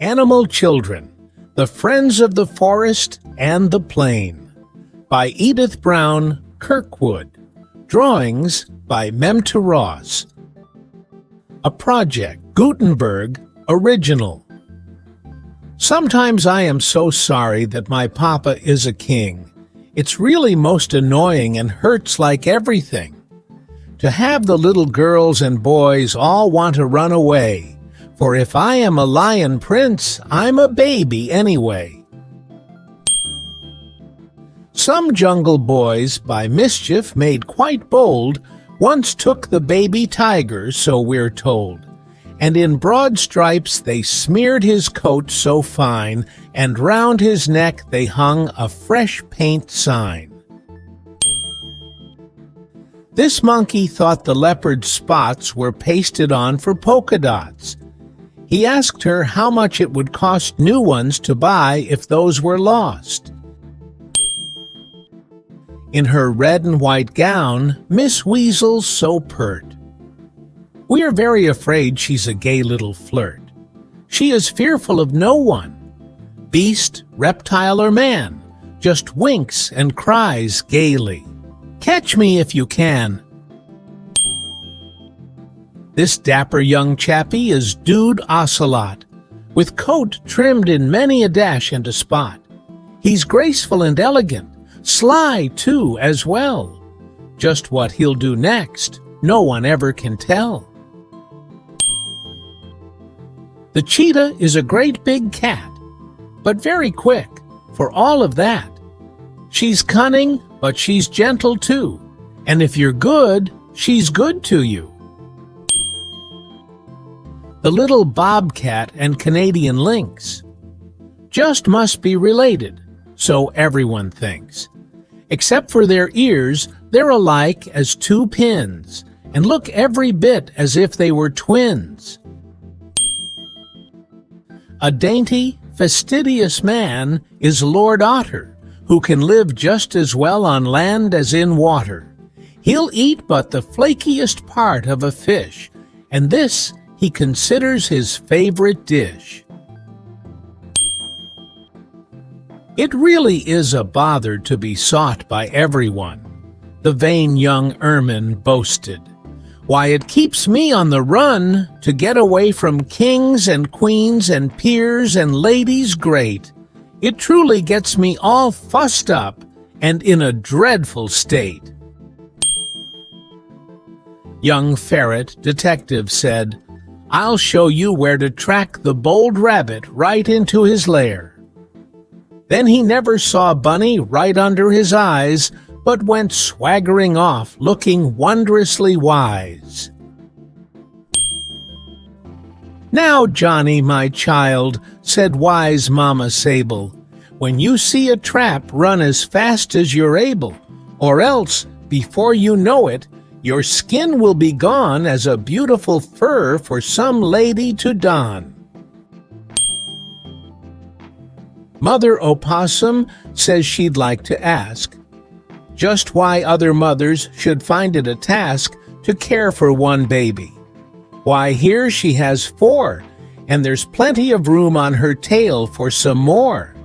Animal Children, The Friends of the Forest and the Plain by Edith Brown Kirkwood. Drawings by Memta Ross. A Project Gutenberg original. Sometimes I am so sorry that my papa is a king. It's really most annoying and hurts like everything. To have the little girls and boys all want to run away. For if I am a lion prince, I'm a baby anyway. Some jungle boys, by mischief made quite bold, once took the baby tiger, so we're told. And in broad stripes they smeared his coat so fine, and round his neck they hung a fresh paint sign. This monkey thought the leopard's spots were pasted on for polka dots. He asked her how much it would cost new ones to buy if those were lost. In her red and white gown, Miss Weasel's so pert. We are very afraid she's a gay little flirt. She is fearful of no one, beast, reptile, or man, just winks and cries gaily, "Catch me if you can." This dapper young chappie is Dude Ocelot, with coat trimmed in many a dash and a spot. He's graceful and elegant, sly too as well. Just what he'll do next, no one ever can tell. The cheetah is a great big cat, but very quick, for all of that. She's cunning, but she's gentle too, and if you're good, she's good to you. The little bobcat and Canadian lynx just must be related, so everyone thinks. Except for their ears, they're alike as two pins, and look every bit as if they were twins. A dainty, fastidious man is Lord Otter, who can live just as well on land as in water. He'll eat but the flakiest part of a fish, and this he considers his favorite dish. It really is a bother to be sought by everyone, the vain young ermine boasted. Why, it keeps me on the run to get away from kings and queens and peers and ladies great. It truly gets me all fussed up and in a dreadful state. Young Ferret Detective said, "I'll show you where to track the bold rabbit right into his lair." Then he never saw Bunny right under his eyes, but went swaggering off, looking wondrously wise. "Now, Johnny, my child," said wise Mama Sable, "when you see a trap, run as fast as you're able, or else, before you know it, your skin will be gone as a beautiful fur for some lady to don." Mother Opossum says she'd like to ask just why other mothers should find it a task to care for one baby. Why, here she has 4, and there's plenty of room on her tail for some more.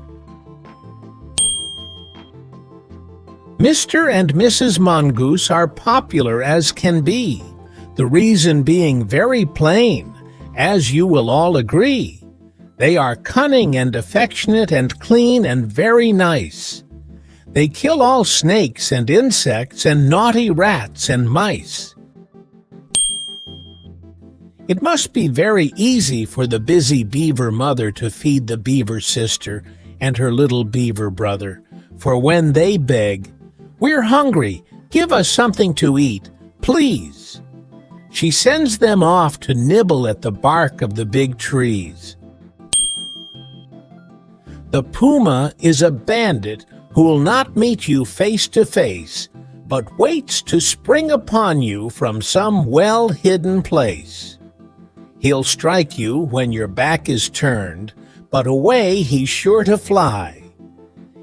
Mr. and Mrs. Mongoose are popular as can be, the reason being very plain, as you will all agree. They are cunning and affectionate and clean and very nice. They kill all snakes and insects and naughty rats and mice. It must be very easy for the busy beaver mother to feed the beaver sister and her little beaver brother, for when they beg, "We're hungry, give us something to eat, please," she sends them off to nibble at the bark of the big trees. The puma is a bandit who will not meet you face to face, but waits to spring upon you from some well-hidden place. He'll strike you when your back is turned, but away he's sure to fly,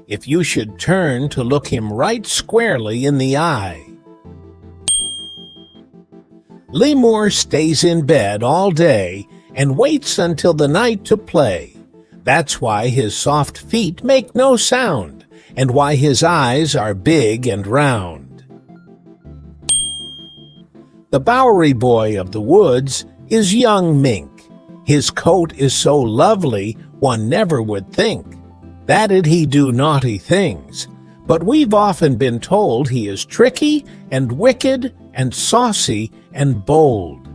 if you should turn to look him right squarely in the eye. Lemur stays in bed all day and waits until the night to play, That's why his soft feet make no sound, and why his eyes are big and round. The Bowery boy of the woods is young Mink. His coat is so lovely one never would think that'd he do naughty things, but we've often been told he is tricky and wicked and saucy and bold.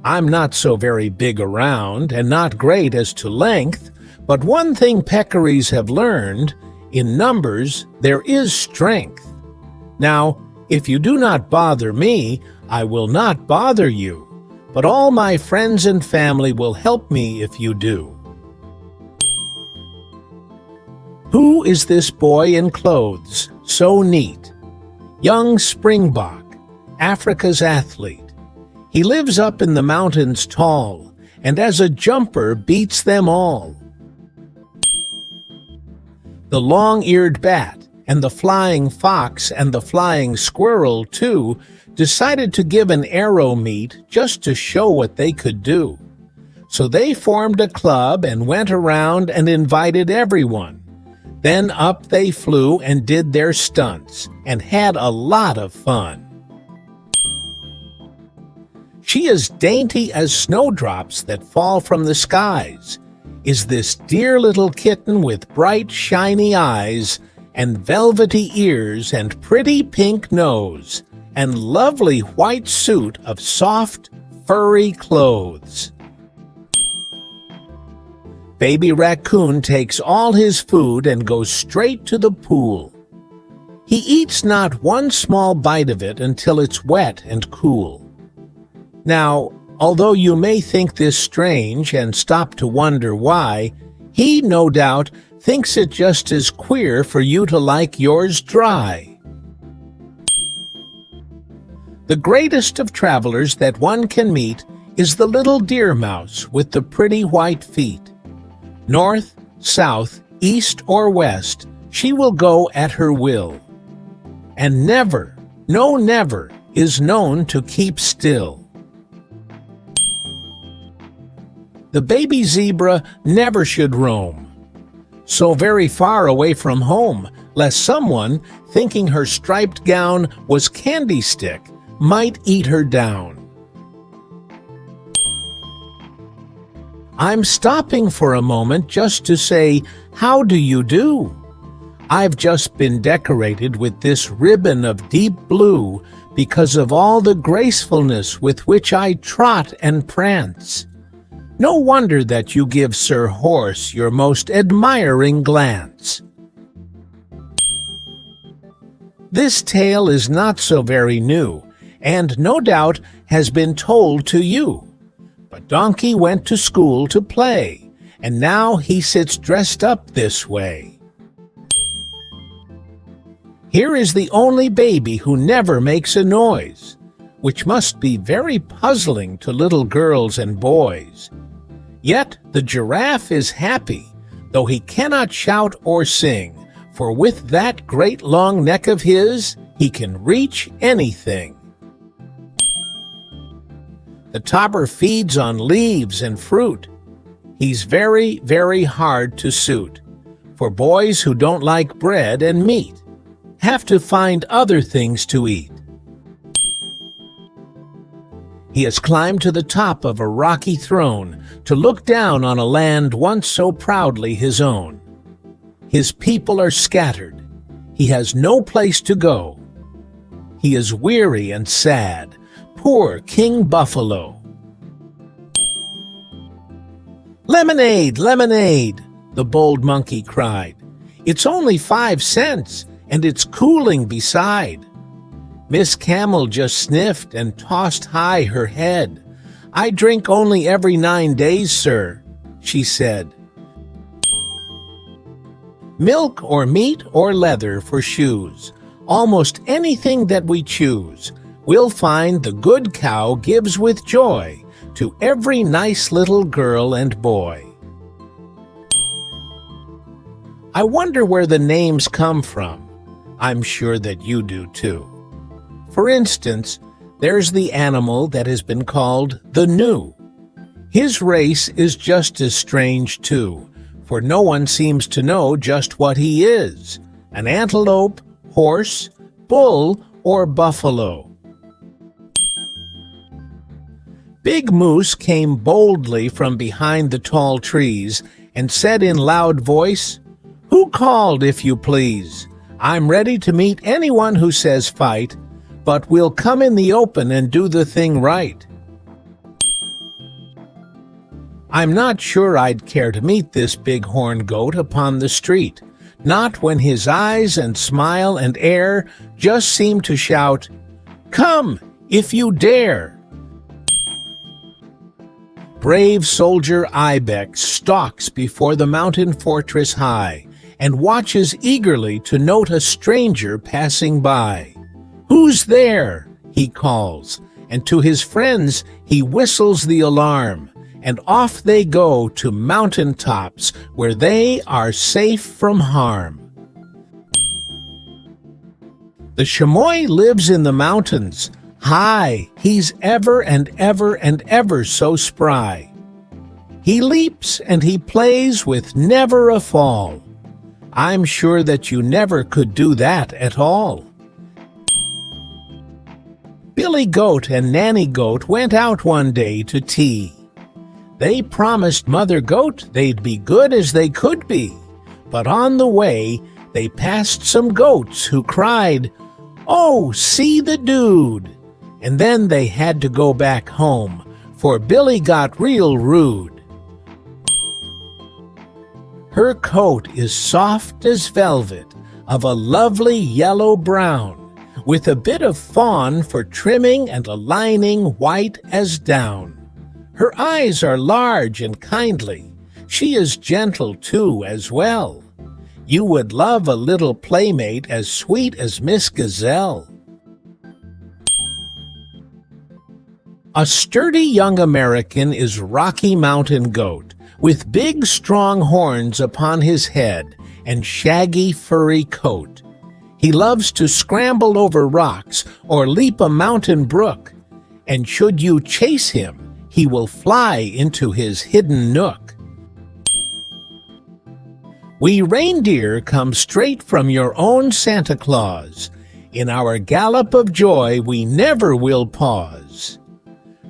I'm not so very big around and not great as to length, but one thing peccaries have learned, in numbers there is strength. Now, if you do not bother me, I will not bother you, but all my friends and family will help me if you do. Who is this boy in clothes so neat? Young Springbok, Africa's athlete. He lives up in the mountains tall, and as a jumper beats them all. The long-eared bat, and the flying fox, and the flying squirrel, too, decided to give an arrow meet just to show what they could do. So they formed a club and went around and invited everyone. Then up they flew and did their stunts, and had a lot of fun. She is dainty as snowdrops that fall from the skies, is this dear little kitten with bright, shiny eyes, and velvety ears, and pretty pink nose, and lovely white suit of soft, furry clothes. Baby Raccoon takes all his food and goes straight to the pool. He eats not one small bite of it until it's wet and cool. Now, although you may think this strange and stop to wonder why, he, no doubt, thinks it just as queer for you to like yours dry. The greatest of travelers that one can meet is the little deer mouse with the pretty white feet. North, south, east, or west, she will go at her will. And never, no never, is known to keep still. The baby zebra never should roam so very far away from home, lest someone, thinking her striped gown was candy stick, might eat her down. I'm stopping for a moment just to say, how do you do? I've just been decorated with this ribbon of deep blue because of all the gracefulness with which I trot and prance. No wonder that you give Sir Horse your most admiring glance. This tale is not so very new, and no doubt has been told to you. But Donkey went to school to play, and now he sits dressed up this way. Here is the only baby who never makes a noise, which must be very puzzling to little girls and boys. Yet the giraffe is happy, though he cannot shout or sing, for with that great long neck of his, he can reach anything. The topper feeds on leaves and fruit. He's very, very hard to suit, for boys who don't like bread and meat have to find other things to eat. He has climbed to the top of a rocky throne to look down on a land once so proudly his own. His people are scattered. He has no place to go. He is weary and sad, poor King Buffalo. "Lemonade, lemonade," the bold monkey cried. "It's only 5 cents, and it's cooling beside." Miss Camel just sniffed and tossed high her head. "I drink only every 9 days, sir," she said. Milk or meat or leather for shoes, almost anything that we choose, we'll find the good cow gives with joy to every nice little girl and boy. I wonder where the names come from. I'm sure that you do too. For instance, there's the animal that has been called the gnu. His race is just as strange, too, for no one seems to know just what he is, an antelope, horse, bull, or buffalo. Big Moose came boldly from behind the tall trees and said in loud voice, "Who called, if you please? I'm ready to meet anyone who says fight, but we'll come in the open and do the thing right." I'm not sure I'd care to meet this big-horned goat upon the street, not when his eyes and smile and air just seem to shout, "Come, if you dare!" Brave soldier Ibex stalks before the mountain fortress high and watches eagerly to note a stranger passing by. "Who's there?" he calls, and to his friends he whistles the alarm, and off they go to mountain tops where they are safe from harm. The chamois lives in the mountains. High, he's ever and ever and ever so spry. He leaps and he plays with never a fall. I'm sure that you never could do that at all. Billy Goat and Nanny Goat went out one day to tea. They promised Mother Goat they'd be good as they could be, but on the way they passed some goats who cried, "Oh, see the dude!" And then they had to go back home, for Billy got real rude. Her coat is soft as velvet, of a lovely yellow-brown, with a bit of fawn for trimming and a lining white as down. Her eyes are large and kindly. She is gentle, too, as well. You would love a little playmate as sweet as Miss Gazelle. A sturdy young American is Rocky Mountain Goat, with big strong horns upon his head and shaggy furry coat. He loves to scramble over rocks or leap a mountain brook, and should you chase him, he will fly into his hidden nook. We reindeer come straight from your own Santa Claus. In our gallop of joy we never will pause.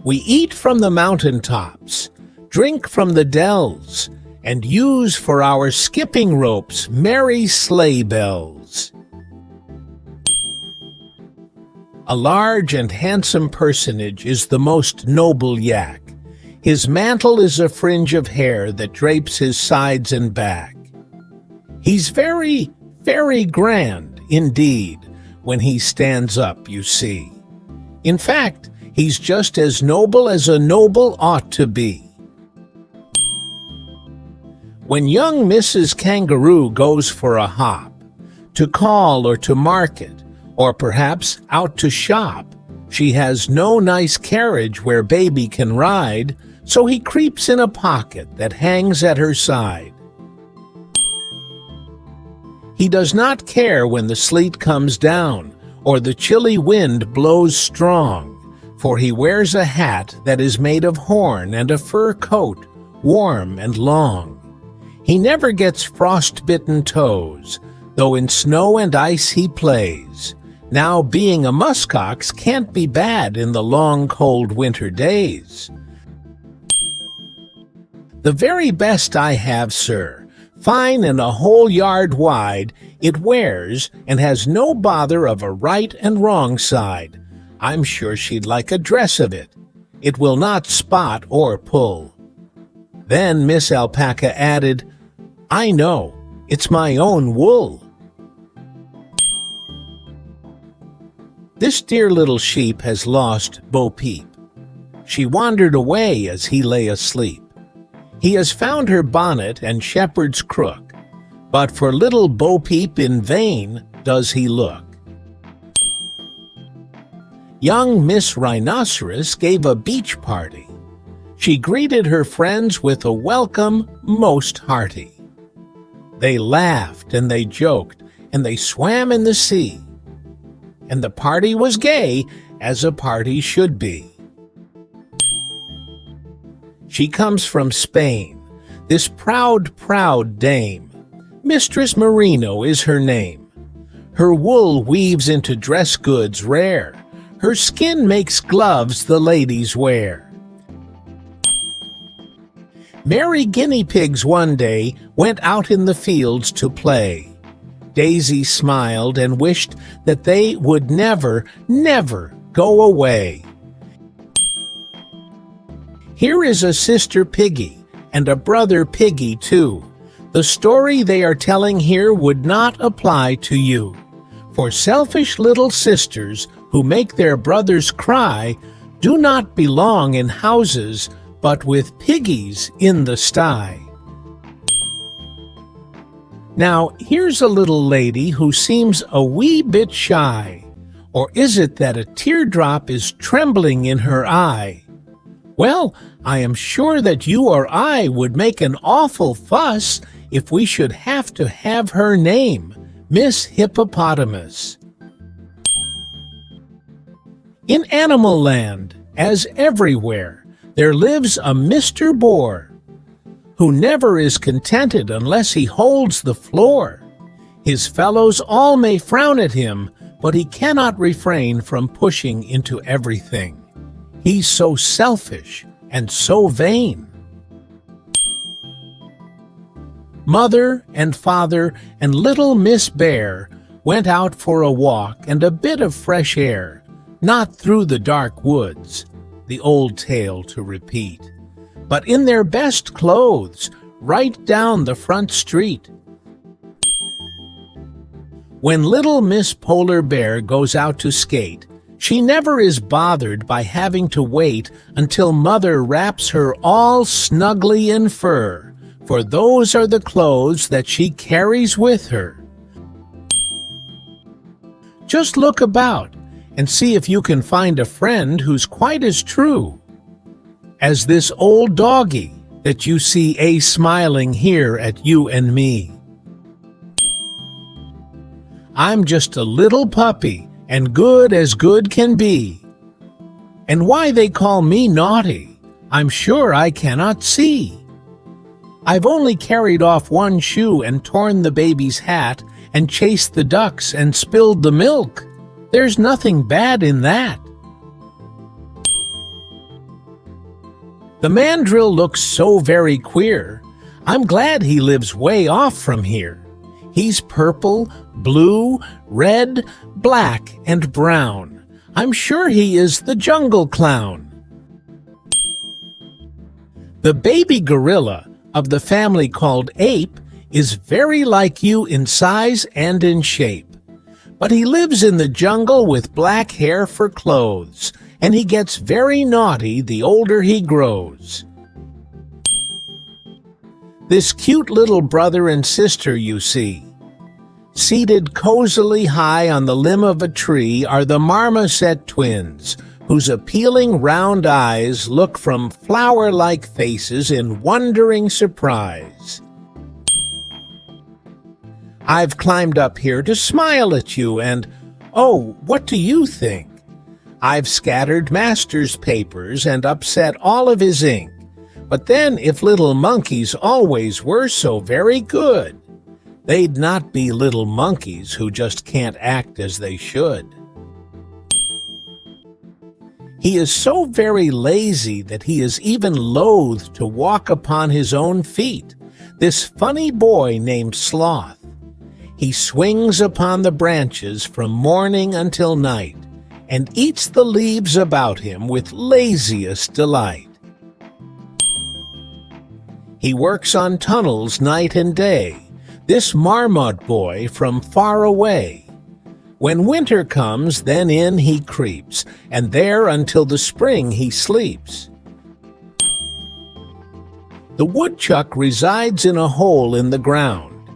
We eat from the mountain tops, drink from the dells, and use for our skipping ropes merry sleigh bells. A large and handsome personage is the most noble yak. His mantle is a fringe of hair that drapes his sides and back. He's very, very grand indeed when he stands up, you see. In fact, he's just as noble as a noble ought to be. When young Mrs. Kangaroo goes for a hop, to call or to market, or perhaps out to shop, she has no nice carriage where baby can ride, so he creeps in a pocket that hangs at her side. He does not care when the sleet comes down, or the chilly wind blows strong, for he wears a hat that is made of horn and a fur coat, warm and long. He never gets frost-bitten toes, though in snow and ice he plays. Now being a muskox can't be bad in the long cold winter days. The very best I have, sir, fine and a whole yard wide, it wears and has no bother of a right and wrong side. I'm sure she'd like a dress of it. It will not spot or pull. Then Miss Alpaca added, "I know, it's my own wool." This dear little sheep has lost Bo Peep. She wandered away as he lay asleep. He has found her bonnet and shepherd's crook, but for little Bo Peep in vain does he look. Young Miss Rhinoceros gave a beach party. She greeted her friends with a welcome most hearty. They laughed and they joked and they swam in the sea, and the party was gay as a party should be. She comes from Spain, this proud, proud dame. Mistress Merino is her name. Her wool weaves into dress goods rare. Her skin makes gloves the ladies wear. Merry guinea pigs one day went out in the fields to play. Daisy smiled and wished that they would never, never go away. Here is a sister piggy and a brother piggy too. The story they are telling here would not apply to you. For selfish little sisters who make their brothers cry do not belong in houses, but with piggies in the sty. Now, here's a little lady who seems a wee bit shy. Or is it that a teardrop is trembling in her eye? Well, I am sure that you or I would make an awful fuss if we should have to have her name, Miss Hippopotamus. In Animal Land, as everywhere, there lives a Mr. Boar, who never is contented unless he holds the floor. His fellows all may frown at him, but he cannot refrain from pushing into everything. He's so selfish and so vain. Mother and father and little Miss Bear went out for a walk and a bit of fresh air, not through the dark woods, the old tale to repeat, but in their best clothes, right down the front street. When little Miss Polar Bear goes out to skate, she never is bothered by having to wait until Mother wraps her all snugly in fur, for those are the clothes that she carries with her. Just look about and see if you can find a friend who's quite as true as this old doggy that you see smiling here at you and me. I'm just a little puppy and good as good can be. And why they call me naughty, I'm sure I cannot see. I've only carried off one shoe and torn the baby's hat and chased the ducks and spilled the milk. There's nothing bad in that. The mandrill looks so very queer. I'm glad he lives way off from here. He's purple, blue, red, black, and brown. I'm sure he is the jungle clown. The baby gorilla of the family called ape is very like you in size and in shape. But he lives in the jungle with black hair for clothes, and he gets very naughty the older he grows. This cute little brother and sister you see, seated cozily high on the limb of a tree, are the marmoset twins, whose appealing round eyes look from flower-like faces in wondering surprise. I've climbed up here to smile at you, and, oh, what do you think? I've scattered Master's papers and upset all of his ink. But then, if little monkeys always were so very good, they'd not be little monkeys who just can't act as they should. He is so very lazy that he is even loath to walk upon his own feet, this funny boy named Sloth. He swings upon the branches from morning until night, and eats the leaves about him with laziest delight. He works on tunnels night and day, this marmot boy from far away. When winter comes, then in he creeps, and there until the spring he sleeps. The woodchuck resides in a hole in the ground.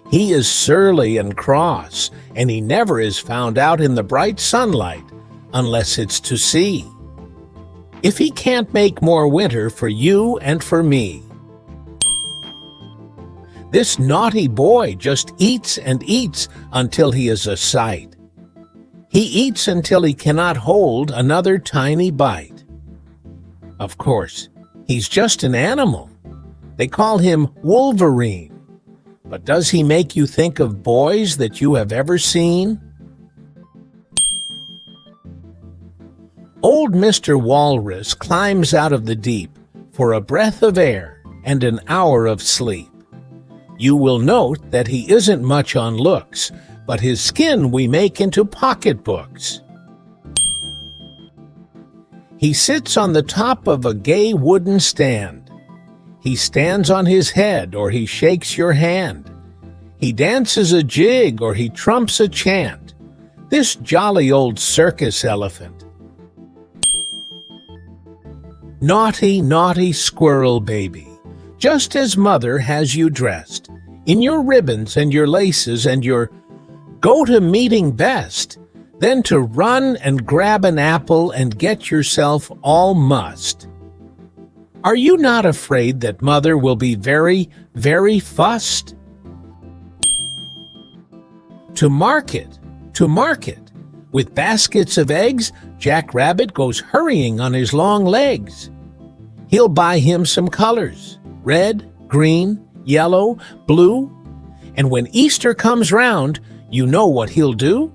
He is surly and cross, and he never is found out in the bright sunlight, unless it's to see if he can't make more winter for you and for me. This naughty boy just eats and eats until he is a sight. He eats until he cannot hold another tiny bite. Of course, He's just an animal. They call him Wolverine. But does he make you think of boys that you have ever seen? Old Mr. Walrus climbs out of the deep for a breath of air and an hour of sleep. You will note that he isn't much on looks, but his skin we make into pocketbooks. He sits on the top of a gay wooden stand. He stands on his head or he shakes your hand. He dances a jig or he trumps a chant. This jolly old circus elephant. Naughty, naughty squirrel baby, just as mother has you dressed, in your ribbons and your laces and your go-to-meeting best, then to run and grab an apple and get yourself all mussed. Are you not afraid that mother will be very, very fussed? To market, with baskets of eggs, Jack Rabbit goes hurrying on his long legs. He'll buy him some colors, red, green, yellow, blue, and when Easter comes round, you know what he'll do?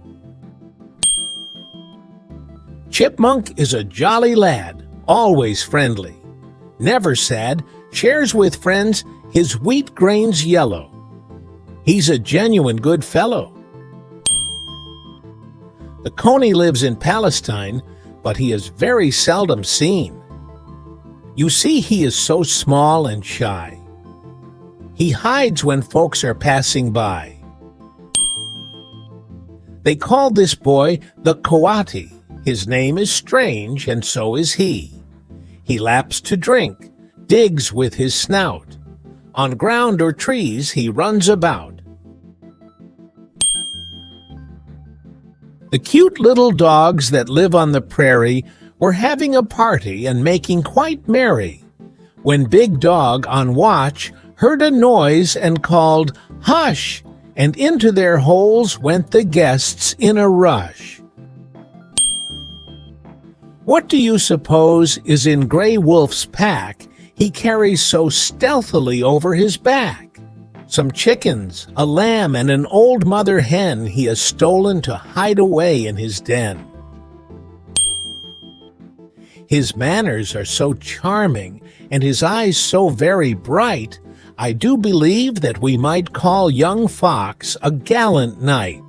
Chipmunk is a jolly lad, always friendly, never sad, shares with friends his wheat grains yellow. He's a genuine good fellow. The coney lives in Palestine, but he is very seldom seen. You see, he is so small and shy. He hides when folks are passing by. They call this boy the coati. His name is strange, and so is he. He laps to drink, digs with his snout. On ground or trees he runs about. The cute little dogs that live on the prairie were having a party and making quite merry, when Big Dog on watch heard a noise and called, "Hush!" and into their holes went the guests in a rush. What do you suppose is in Gray Wolf's pack he carries so stealthily over his back? Some chickens, a lamb, and an old mother hen he has stolen to hide away in his den. His manners are so charming, and his eyes so very bright, I do believe that we might call young Fox a gallant knight.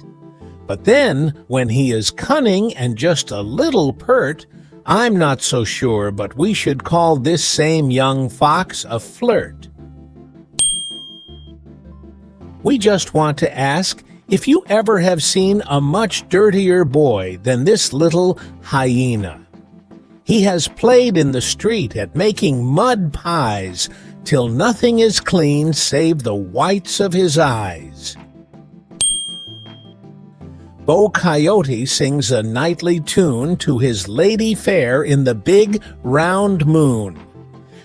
But then, when he is cunning and just a little pert, I'm not so sure but we should call this same young Fox a flirt. We just want to ask if you ever have seen a much dirtier boy than this little hyena. He has played in the street at making mud pies till nothing is clean save the whites of his eyes. Bo Coyote sings a nightly tune to his lady fair in the big round moon.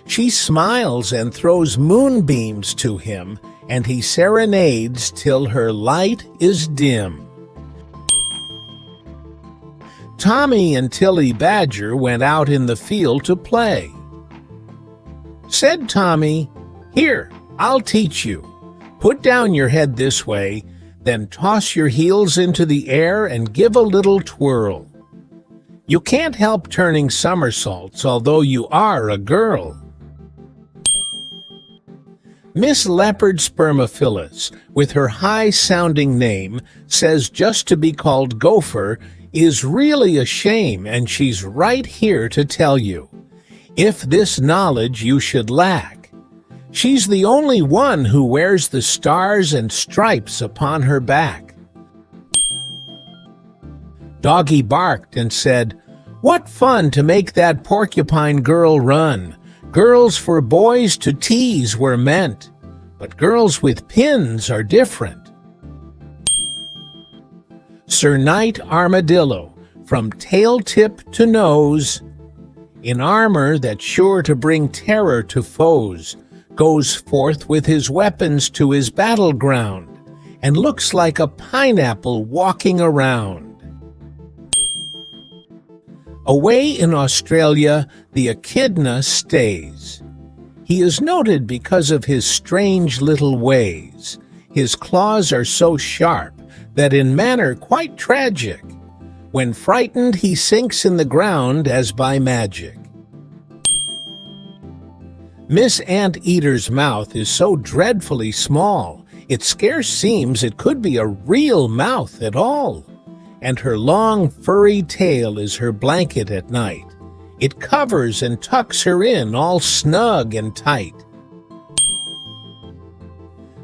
She smiles and throws moonbeams to him, and he serenades till her light is dim. Tommy and Tilly Badger went out in the field to play. Said Tommy, "Here, I'll teach you. Put down your head this way, then toss your heels into the air and give a little twirl. You can't help turning somersaults, although you are a girl." Miss Leopard Spermophilus, with her high-sounding name, says just to be called Gopher is really a shame, and she's right here to tell you, if this knowledge you should lack. She's the only one who wears the stars and stripes upon her back. Doggy barked and said, "What fun to make that porcupine girl run! Girls for boys to tease were meant, but girls with pins are different." Sir Knight Armadillo, from tail tip to nose, in armor that's sure to bring terror to foes, goes forth with his weapons to his battleground, and looks like a pineapple walking around. Away in Australia, the echidna stays. He is noted because of his strange little ways. His claws are so sharp that in manner quite tragic. When frightened, he sinks in the ground as by magic. Miss Anteater's mouth is so dreadfully small, it scarce seems it could be a real mouth at all. And her long, furry tail is her blanket at night. It covers and tucks her in all snug and tight.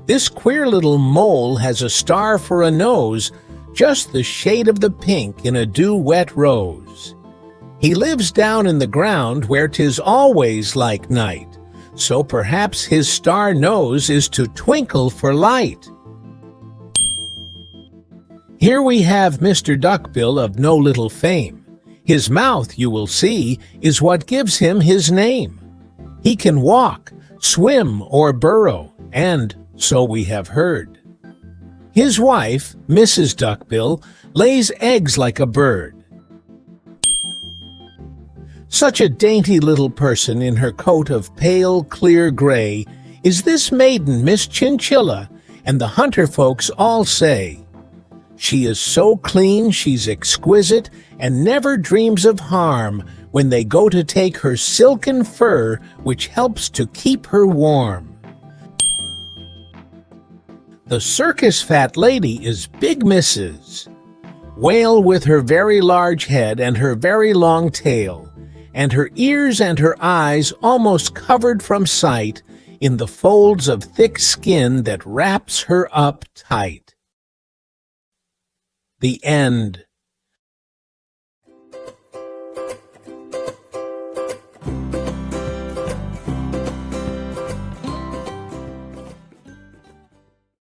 This queer little mole has a star for a nose, just the shade of the pink in a dew-wet rose. He lives down in the ground where 'tis always like night, so perhaps his star nose is to twinkle for light. Here we have Mr. Duckbill of no little fame. His mouth, you will see, is what gives him his name. He can walk, swim, or burrow, and so we have heard. His wife, Mrs. Duckbill, lays eggs like a bird. Such a dainty little person in her coat of pale, clear gray is this maiden, Miss Chinchilla, and the hunter folks all say. She is so clean, she's exquisite, and never dreams of harm when they go to take her silken fur, which helps to keep her warm. The circus fat lady is Big Mrs. Whale with her very large head and her very long tail, and her ears and her eyes almost covered from sight in the folds of thick skin that wraps her up tight. The end.